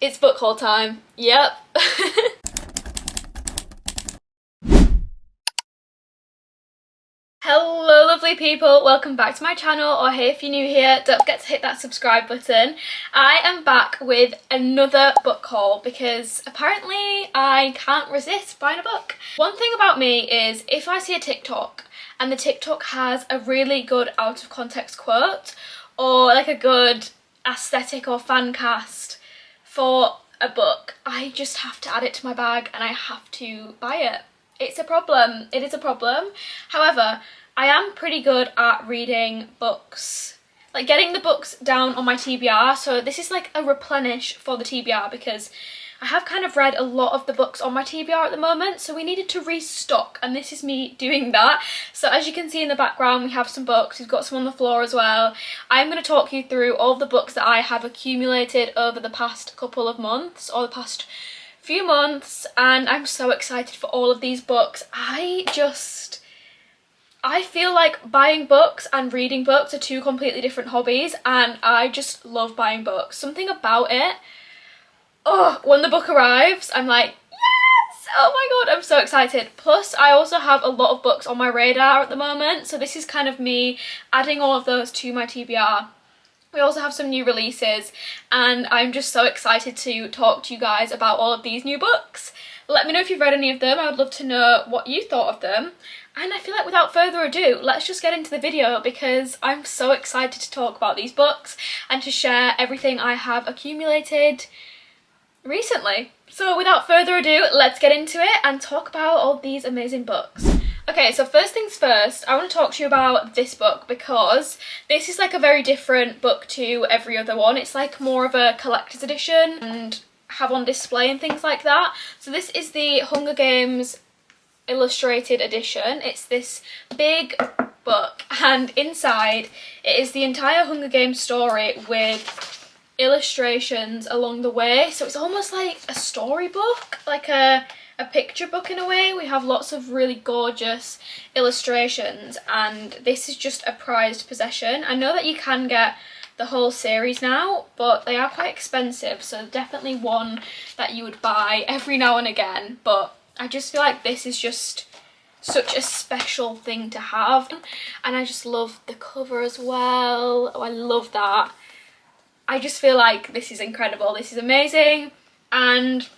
It's book haul time. Yep. Hello lovely people, welcome back to my channel, or hey if you're new here, don't forget to hit that subscribe button. I am back with another book haul because apparently I can't resist buying a book. One thing about me is if I see a TikTok and the TikTok has a really good out of context quote or like a good aesthetic or fan cast for a book, I just have to add it to my bag and I have to buy it. It's a problem. It is a problem. However, I am pretty good at reading books, like getting the books down on my TBR. So this is like a replenish for the TBR because I have kind of read a lot of the books on my TBR at the moment, so we needed to restock, and this is me doing that. So as you can see in the background, we have some books, we've got some on the floor as well. I'm going to talk you through all the books that I have accumulated over the past couple of months, or the past few months, and I'm so excited for all of these books. I feel like buying books and reading books are two completely different hobbies, and I just love buying books. Something about it. Oh, when the book arrives, I'm like, yes! Oh my god, I'm so excited. Plus, I also have a lot of books on my radar at the moment, so this is kind of me adding all of those to my TBR. We also have some new releases, and I'm just so excited to talk to you guys about all of these new books. Let me know if you've read any of them. I would love to know what you thought of them. And I feel like without further ado, let's just get into the video because I'm so excited to talk about these books and to share everything I have accumulated recently. So without further ado, let's get into it and talk about all these amazing books. Okay, so first things first, I want to talk to you about this book because this is like a very different book to every other one. It's like more of a collector's edition and have on display and things like that. So this is the Hunger Games illustrated edition. It's this big book, and inside it is the entire Hunger Games story with illustrations along the way. So it's almost like a storybook, like a picture book in a way. We have lots of really gorgeous illustrations, and this is just a prized possession. I know that you can get the whole series now, but they are quite expensive, so definitely one that you would buy every now and again. But I just feel like this is just such a special thing to have, and I just love the cover as well. Oh, I love that. I just feel like this is incredible. This is amazing, and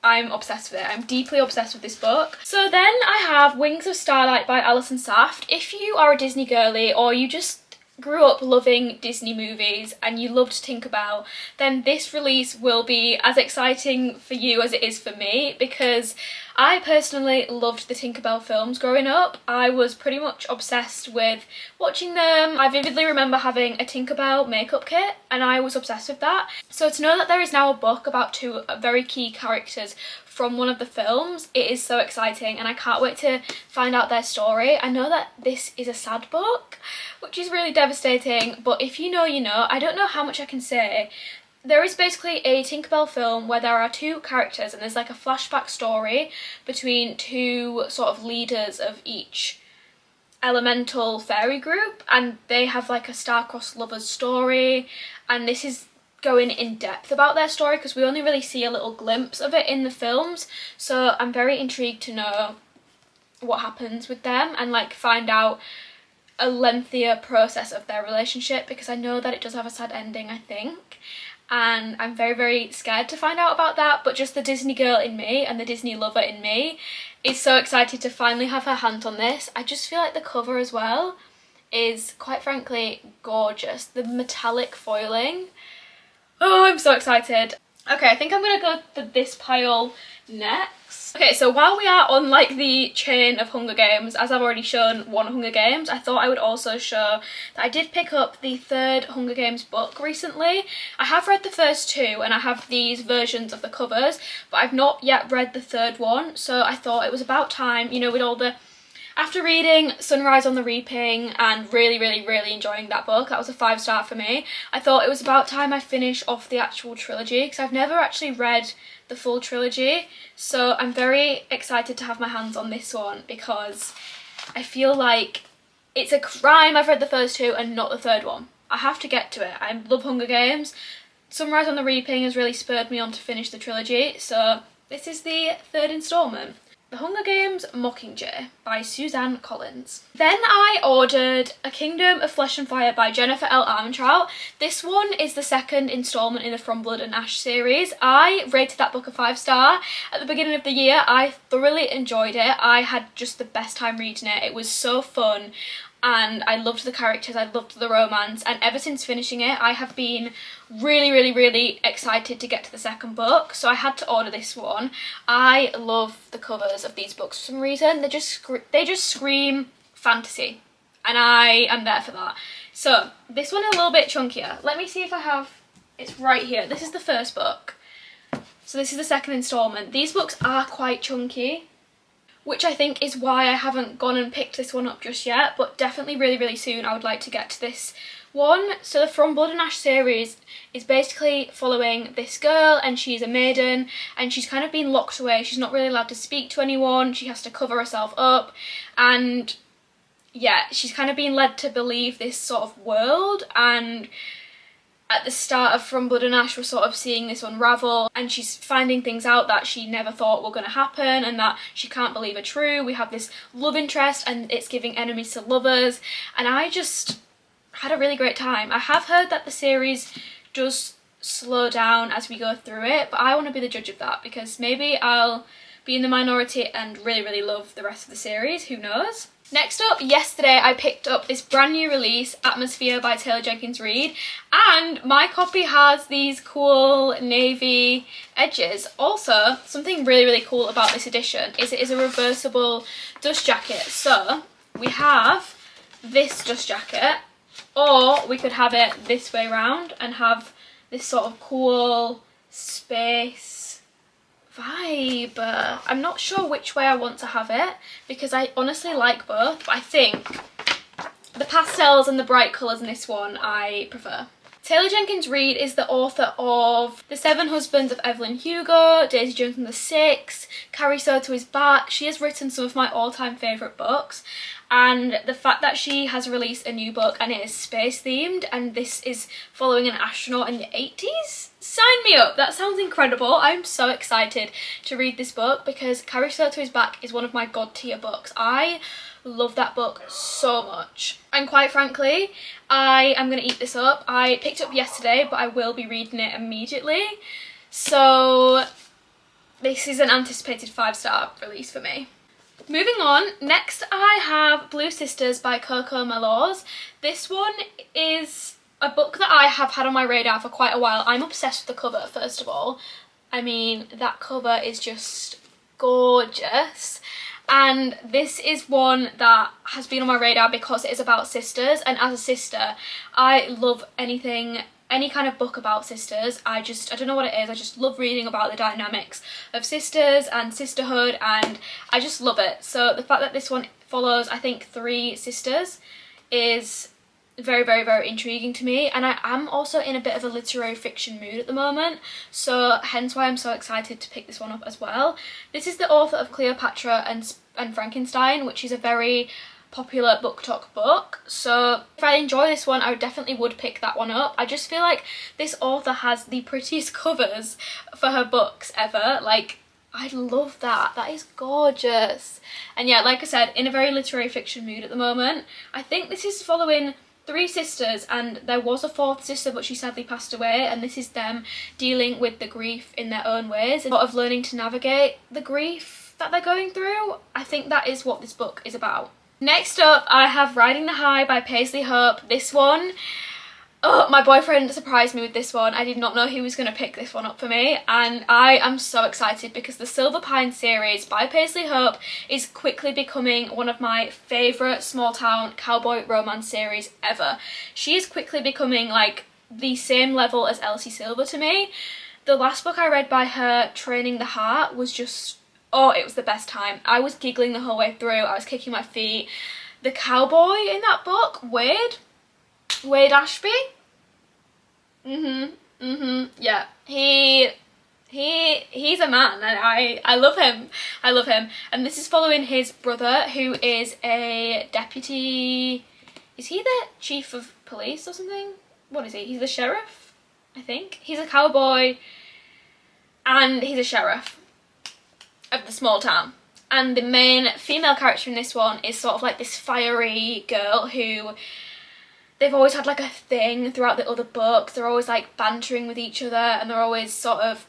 I'm obsessed with it. I'm deeply obsessed with this book. So then I have Wings of Starlight by Alison Saft. If you are a Disney girly, or you just grew up loving Disney movies and you loved Tinkerbell, then this release will be as exciting for you as it is for me, because I personally loved the Tinkerbell films growing up. I was pretty much obsessed with watching them. I vividly remember having a Tinkerbell makeup kit and I was obsessed with that. So to know that there is now a book about two very key characters from one of the films, it is so exciting, and I can't wait to find out their story. I know that this is a sad book, which is really devastating, but if you know, you know. I don't know how much I can say. There is basically a Tinkerbell film where there are two characters and there's like a flashback story between two sort of leaders of each elemental fairy group, and they have like a star-crossed lovers story, and this is going in depth about their story because we only really see a little glimpse of it in the films. So I'm very intrigued to know what happens with them and like find out a lengthier process of their relationship, because I know that it does have a sad ending, I think, and I'm very, very scared to find out about that. But just the Disney girl in me and the Disney lover in me is so excited to finally have her hands on this. I just feel like the cover as well is quite frankly gorgeous. The metallic foiling. Oh, I'm so excited. Okay, I think I'm gonna go for this pile next. Okay, so while we are on like the chain of Hunger Games, as I've already shown one Hunger Games, I thought I would also show that I did pick up the third Hunger Games book recently. I have read the first two and I have these versions of the covers, but I've not yet read the third one, so I thought it was about time, you know, with all the... After reading Sunrise on the Reaping and really enjoying that book, that was a 5-star for me, I thought it was about time I finish off the actual trilogy, because I've never actually read the full trilogy. So I'm very excited to have my hands on this one because I feel like it's a crime I've read the first two and not the third one. I have to get to it. I love Hunger Games. Sunrise on the Reaping has really spurred me on to finish the trilogy, so this is the third instalment. The Hunger Games Mockingjay by Suzanne Collins. Then I ordered A Kingdom of Flesh and Fire by Jennifer L. Armentrout. This one is the second instalment in the From Blood and Ash series. I rated that book a 5-star. At the beginning of the year, I thoroughly enjoyed it. I had just the best time reading it. It was so fun. And I loved the characters, I loved the romance, and ever since finishing it I have been really excited to get to the second book, so I had to order this one. I love the covers of these books for some reason. They just scream fantasy, and I am there for that. So this one is a little bit chunkier. Let me see if I have, it's right here. This is the first book, so this is the second instalment. These books are quite chunky, which I think is why I haven't gone and picked this one up just yet, but definitely really soon I would like to get to this one. So the From Blood and Ash series is basically following this girl, and she's a maiden and she's kind of been locked away. She's not really allowed to speak to anyone, she has to cover herself up, and yeah, she's kind of been led to believe this sort of world. And at the start of From Blood and Ash, we're sort of seeing this unravel, and she's finding things out that she never thought were going to happen and that she can't believe are true. We have this love interest and it's giving enemies to lovers, and I just had a really great time. I have heard that the series does slow down as we go through it, but I want to be the judge of that, because maybe I'll be in the minority and really love the rest of the series, who knows. Next up, yesterday I picked up this brand new release, Atmosphere by Taylor Jenkins Reid, and my copy has these cool navy edges. Also, something really cool about this edition is it is a reversible dust jacket. So we have this dust jacket, or we could have it this way round and have this sort of cool space vibe. I'm not sure which way I want to have it, because I honestly like both, but I think the pastels and the bright colours in this one I prefer. Taylor Jenkins Reid is the author of The Seven Husbands of Evelyn Hugo, Daisy Jones and the Six, Carrie Soto Is Back. She has written some of my all-time favourite books, and the fact that she has released a new book and it is space themed, and this is following an astronaut in the 80s, sign me up. That sounds incredible. I'm so excited to read this book, because Carrie Soto Is Back is one of my god tier books. I love that book so much, and quite frankly I am going to eat this up. I picked it up yesterday, but I will be reading it immediately, so this is an anticipated 5-star release for me. Moving on, next I have Blue Sisters by Coco Malors. This one is a book that I have had on my radar for quite a while. I'm obsessed with the cover, first of all. I mean, that cover is just gorgeous. And this is one that has been on my radar because it is about sisters, and as a sister I love any kind of book about sisters. I don't know what it is, I just love reading about the dynamics of sisters and sisterhood, and I just love it. So the fact that this one follows, I think, 3 sisters is very intriguing to me, and I am also in a bit of a literary fiction mood at the moment, so hence why I'm so excited to pick this one up as well. This is the author of Cleopatra and Frankenstein, which is a very popular book talk book, so if I enjoy this one I definitely would pick that one up. I just feel like this author has the prettiest covers for her books ever. Like, I love that. That is gorgeous. And yeah, like I said, in a very literary fiction mood at the moment. I think this is following 3 sisters, and there was a 4th sister, but she sadly passed away, and this is them dealing with the grief in their own ways and sort of learning to navigate the grief that they're going through. I think that is what this book is about. Next up, I have Riding the High by Paisley Hope. This one, oh, my boyfriend surprised me with this one. I did not know he was going to pick this one up for me, and I am so excited because the Silver Pine series by Paisley Hope is quickly becoming one of my favourite small town cowboy romance series ever. She is quickly becoming like the same level as Elsie Silver to me. The last book I read by her, Training the Heart, was just, oh, it was the best time. I was giggling the whole way through, I was kicking my feet. The cowboy in that book, Wade Ashby? Yeah, he's a man, and I love him. I love him. And this is following his brother, who is a deputy, is he the chief of police or something? What is he? He's the sheriff? I think. He's a cowboy and he's a sheriff of the small town. And the main female character in this one is sort of like this fiery girl who they've always had like a thing throughout the other books. They're always like bantering with each other and they're always sort of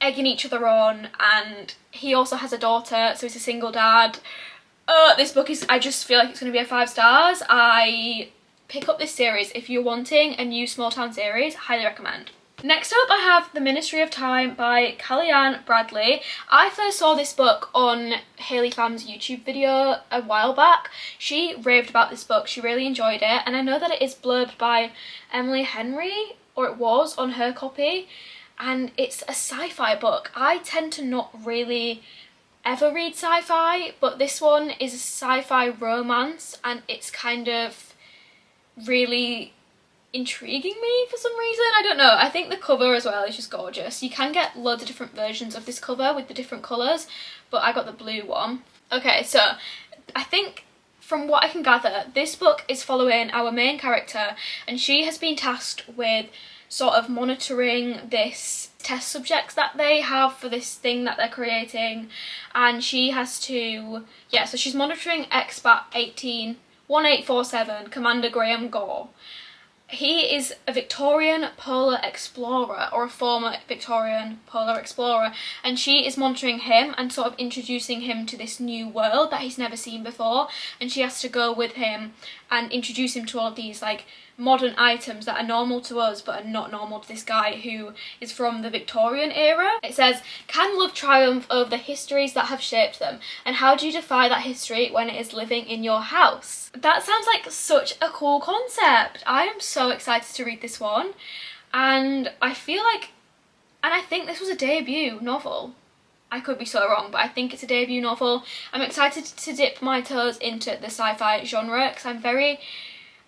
egging each other on, and he also has a daughter, so he's a single dad. This book is, I just feel like it's going to be a 5 stars. I pick up this series if you're wanting a new small town series, highly recommend. Next up I have The Ministry of Time by Kellyanne Bradley. I first saw this book on Hayley Pham's YouTube video a while back. She raved about this book, she really enjoyed it, and I know that it is blurbed by Emily Henry, or it was on her copy, and it's a sci-fi book. I tend to not really ever read sci-fi, but this one is a sci-fi romance and it's kind of really intriguing me for some reason. I don't know. I think the cover as well is just gorgeous. You can get loads of different versions of this cover with the different colours, but I got the blue one. Okay, so I think from what I can gather, this book is following our main character, and she has been tasked with sort of monitoring this test subjects that they have for this thing that they're creating, and she has to, yeah, so she's monitoring expat 181847 Commander Graham Gore. He is a Victorian polar explorer, or a former Victorian polar explorer, and she is monitoring him and sort of introducing him to this new world that he's never seen before, and she has to go with him and introduce him to all of these like modern items that are normal to us but are not normal to this guy who is from the Victorian era. It says, can love triumph over the histories that have shaped them, and how do you defy that history when it is living in your house? That sounds like such a cool concept. I am so excited to read this one, and I feel like, and I think this was a debut novel. I could be so wrong, but I think it's a debut novel. I'm excited to dip my toes into the sci-fi genre because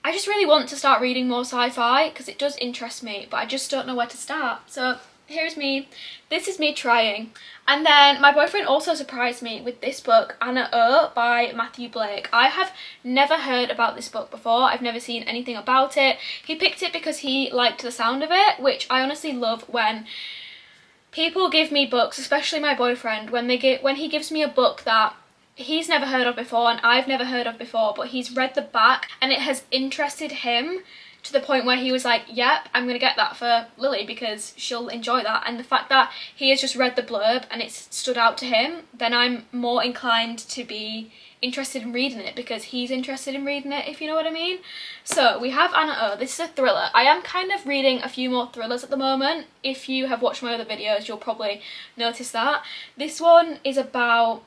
I just really want to start reading more sci-fi because it does interest me, but I just don't know where to start. So here's me. This is me trying. And then my boyfriend also surprised me with this book, Anna O by Matthew Blake. I have never heard about this book before. I've never seen anything about it. He picked it because he liked the sound of it, which I honestly love when people give me books, especially my boyfriend, when he gives me a book that he's never heard of before and I've never heard of before, but he's read the back and it has interested him to the point where he was like, yep, I'm gonna get that for Lily because she'll enjoy that. And the fact that he has just read the blurb and it's stood out to him, then I'm more inclined to be interested in reading it because he's interested in reading it, if you know what I mean. So we have Anna O. This is a thriller. I am kind of reading a few more thrillers at the moment. If you have watched my other videos, you'll probably notice that. This one is about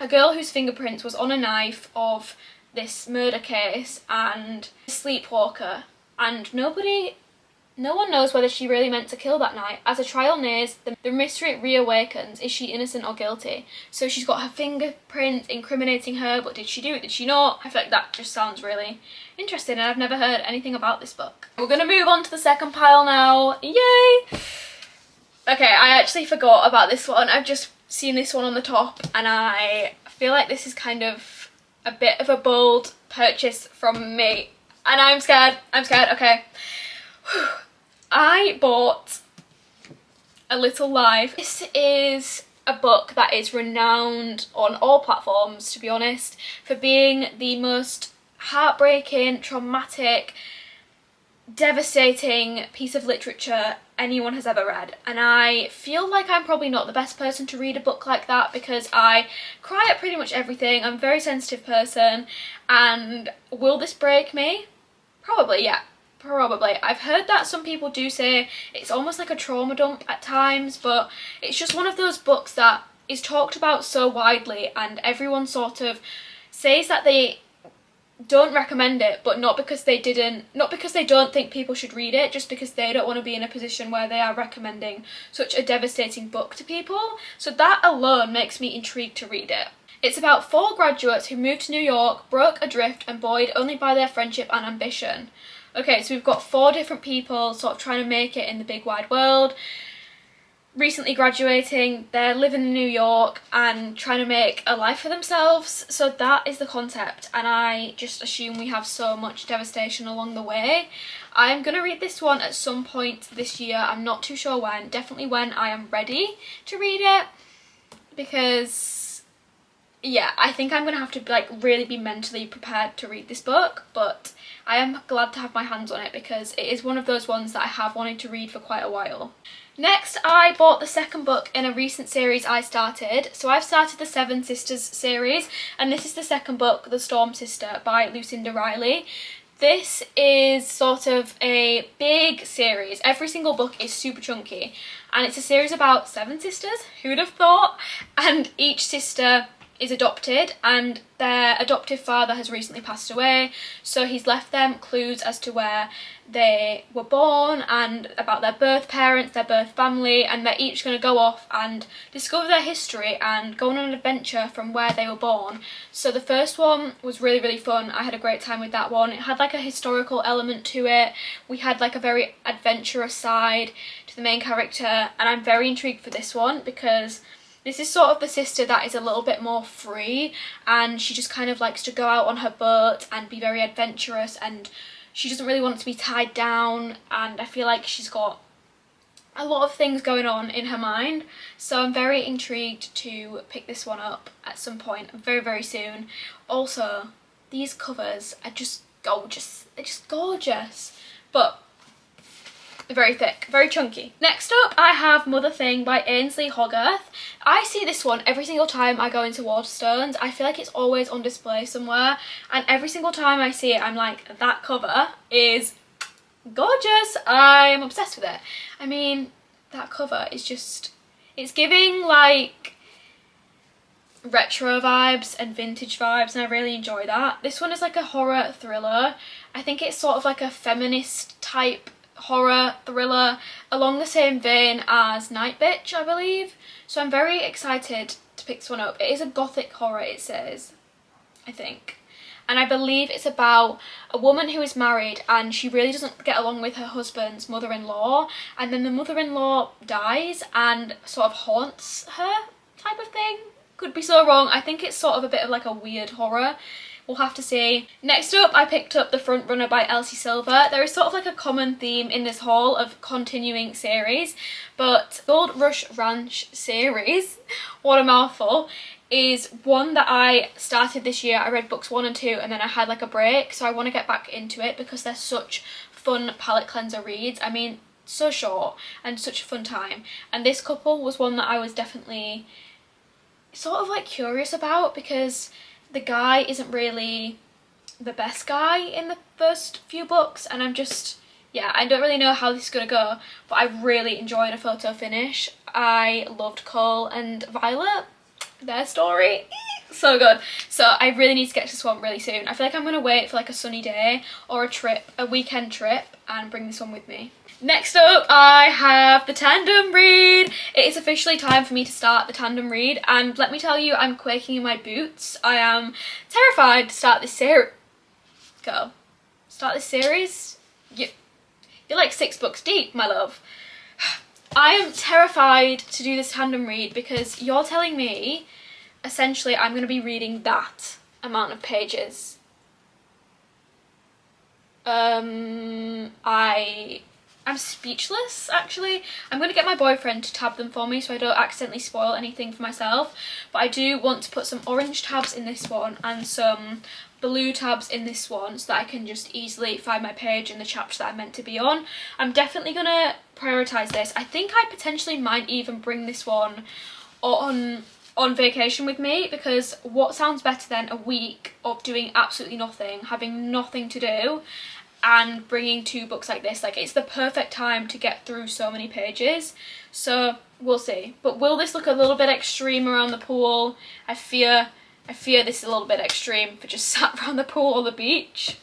a girl whose fingerprints was on a knife of this murder case and a sleepwalker, and no one knows whether she really meant to kill that night. As the trial nears, the mystery reawakens. Is she innocent or guilty? So she's got her fingerprints incriminating her, but did she do it? Did she not? I feel like that just sounds really interesting and I've never heard anything about this book. We're gonna move on to the second pile now. Yay! Okay, I actually forgot about this one. I've just seen this one on the top and I feel like this is kind of a bit of a bold purchase from me and I'm scared, okay. I bought A Little Life. This is a book that is renowned on all platforms, to be honest, for being the most heartbreaking, traumatic, devastating piece of literature anyone has ever read, and I feel like I'm probably not the best person to read a book like that because I cry at pretty much everything. I'm a very sensitive person, and will this break me? Probably, yeah, probably. I've heard that some people do say it's almost like a trauma dump at times, but it's just one of those books that is talked about so widely and everyone sort of says that they don't recommend it, but not because they don't think people should read it, just because they don't want to be in a position where they are recommending such a devastating book to people. So that alone makes me intrigued to read it. It's about 4 graduates who moved to New York, broke adrift and buoyed only by their friendship and ambition. Okay, so we've got 4 different people sort of trying to make it in the big wide world. recently graduating, they're living in New York and trying to make a life for themselves. So that is the concept, and I just assume we have so much devastation along the way. I'm gonna read this one at some point this year. I'm not too sure when, definitely when I am ready to read it, because yeah, I think I'm gonna have to like really be mentally prepared to read this book, but I am glad to have my hands on it because it is one of those ones that I have wanted to read for quite a while. Next, I bought the second book in a recent series I started. So I've started the Seven Sisters series, and this is the second book, The Storm Sister by Lucinda Riley. This is sort of a big series. Every single book is super chunky, and it's a series about 7 sisters, who'd have thought? And each sister is adopted, and their adoptive father has recently passed away, so he's left them clues as to where they were born and about their birth parents, their birth family, and they're each going to go off and discover their history and go on an adventure from where they were born. So the first one was really, really fun. I had a great time with that one. It had like a historical element to it. We had like a very adventurous side to the main character, and I'm very intrigued for this one because this is sort of the sister that is a little bit more free, and she just kind of likes to go out on her boat and be very adventurous, and she doesn't really want to be tied down, and I feel like she's got a lot of things going on in her mind. So I'm very intrigued to pick this one up at some point very, very soon. Also, these covers are just gorgeous. They're just gorgeous. But very thick, very chunky. Next up, I have Mother Thing by Ainsley Hogarth. I see this one every single time I go into Waterstones. I feel like it's always on display somewhere, and every single time I see it, I'm like, that cover is gorgeous. I'm obsessed with it. I mean, that cover is just, it's giving like retro vibes and vintage vibes, and I really enjoy that. This one is like a horror thriller. I think it's sort of like a feminist type horror thriller along the same vein as Night Bitch, I believe. So I'm very excited to pick this one up. It is a gothic horror, it says, I think. And I believe it's about a woman who is married and she really doesn't get along with her husband's mother-in-law, and then the mother-in-law dies and sort of haunts her type of thing. Could be so wrong. I think it's sort of a bit of like a weird horror. We'll have to see. Next up, I picked up The Front Runner by Elsie Silver. There is sort of like a common theme in this haul of continuing series, but Gold Rush Ranch series, what a mouthful, is one that I started this year. I read books 1 and 2 and then I had like a break, so I want to get back into it because they're such fun palette cleanser reads. I mean, so short and such a fun time. And this couple was one that I was definitely sort of like curious about because the guy isn't really the best guy in the first few books, and I'm just, yeah, I don't really know how this is going to go, but I really enjoyed a photo finish. I loved Cole and Violet, their story, so good. So I really need to get to this one really soon. I feel like I'm going to wait for like a sunny day or a weekend trip and bring this one with me. Next up, I have the tandem read. It is officially time for me to start the tandem read, and let me tell you, I'm quaking in my boots. I am terrified to start this series. Start this series? You're like 6 books deep, my love. I am terrified to do this tandem read because you're telling me, essentially, I'm going to be reading that amount of pages. I'm speechless, actually. I'm going to get my boyfriend to tab them for me so I don't accidentally spoil anything for myself. But I do want to put some orange tabs in this one and some blue tabs in this one so that I can just easily find my page in the chapter that I'm meant to be on. I'm definitely going to prioritise this. I think I potentially might even bring this one on vacation with me, because what sounds better than a week of doing absolutely nothing, having nothing to do, and bringing 2 books like this. Like, it's the perfect time to get through so many pages. So we'll see. But will this look a little bit extreme around the pool? I fear this is a little bit extreme for just sat around the pool or the beach.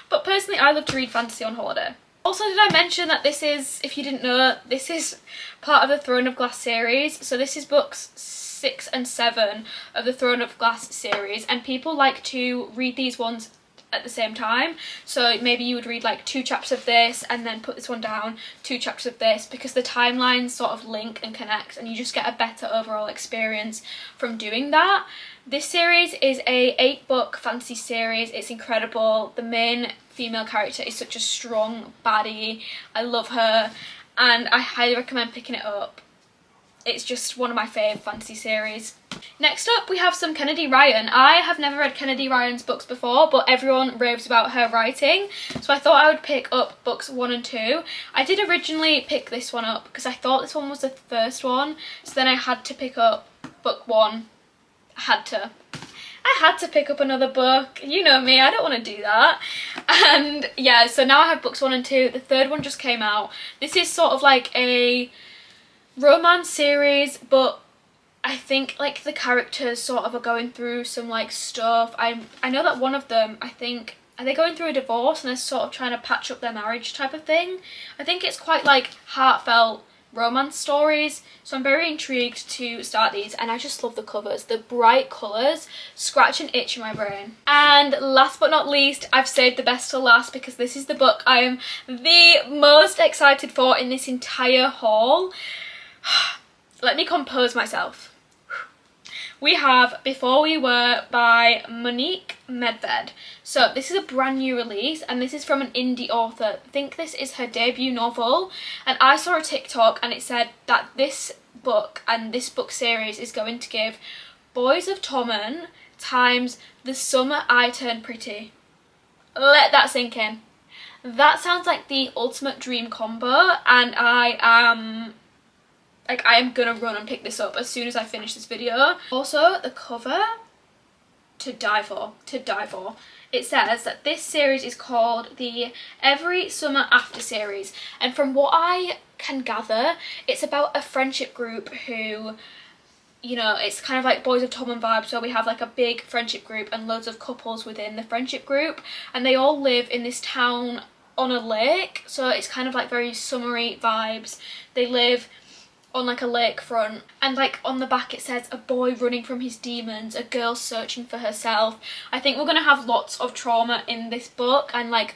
But personally, I love to read fantasy on holiday. Also, did I mention that this is, if you didn't know, this is part of the Throne of Glass series. So this is books 6 and 7 of the Throne of Glass series, and people like to read these ones at the same time. So maybe you would read like 2 chapters of this and then put this one down, 2 chapters of this, because the timelines sort of link and connect and you just get a better overall experience from doing that. This series is a 8-book fantasy series. It's incredible. The main female character is such a strong baddie. I love her and I highly recommend picking it up. It's just one of my fave fantasy series. Next up we have some Kennedy Ryan. I have never read Kennedy Ryan's books before, but everyone raves about her writing, so I thought I would pick up books 1 and 2. I did originally pick this one up because I thought this one was the first one, so then I had to pick up book 1. I had to pick up another book. You know me, I don't want to do that. And yeah, so now I have books 1 and 2. The third one just came out. This is sort of like a romance series, but I think like the characters sort of are going through some like stuff. I know that one of them, I think, are they going through a divorce and they're sort of trying to patch up their marriage type of thing. I think it's quite like heartfelt romance stories, so I'm very intrigued to start these, and I just love the covers. The bright colours scratch an itch in my brain. And last but not least, I've saved the best till last because this is the book I am the most excited for in this entire haul. Let me compose myself. We have Before We Were by Monique Medv. So this is a brand new release and this is from an indie author. I think this is her debut novel, and I saw a TikTok and it said that this book and this book series is going to give Boys of Tommen times The Summer I Turned Pretty. Let that sink in. That sounds like the ultimate dream combo, and I am gonna run and pick this up as soon as I finish this video. Also, the cover, to die for. It says that this series is called the Every Summer After series, and from what I can gather, it's about a friendship group who, you know, it's kind of like Boys of Tommen vibes, so we have like a big friendship group and loads of couples within the friendship group, and they all live in this town on a lake, so it's kind of like very summery vibes. They live on like a lakefront, and like on the back it says a boy running from his demons, a girl searching for herself. I think we're gonna have lots of trauma in this book and like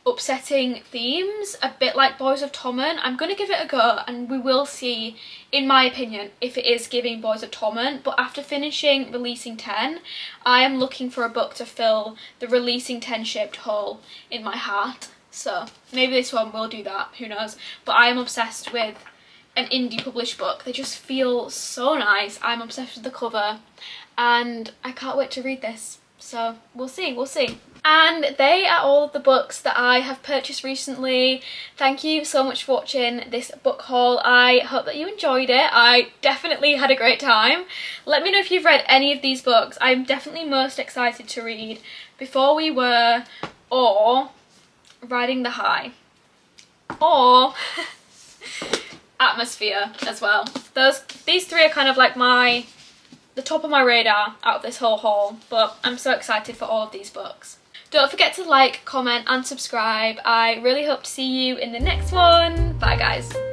upsetting themes, a bit like Boys of Tommen. I'm gonna give it a go and we will see, in my opinion, if it is giving Boys of Tommen. But after finishing Releasing 10, I am looking for a book to fill the Releasing 10 shaped hole in my heart, so maybe this one will do that, who knows. But I am obsessed with an indie published book. They just feel so nice. I'm obsessed with the cover and I can't wait to read this, so we'll see. And they are all of the books that I have purchased recently. Thank you so much for watching this book haul. I hope that you enjoyed it. I definitely had a great time. Let me know if you've read any of these books. I'm definitely most excited to read Before We Were, or Riding the High, or Atmosphere as well. These 3 are kind of like the top of my radar out of this whole haul, but I'm so excited for all of these books. Don't forget to like, comment and subscribe. I really hope to see you in the next one. Bye guys.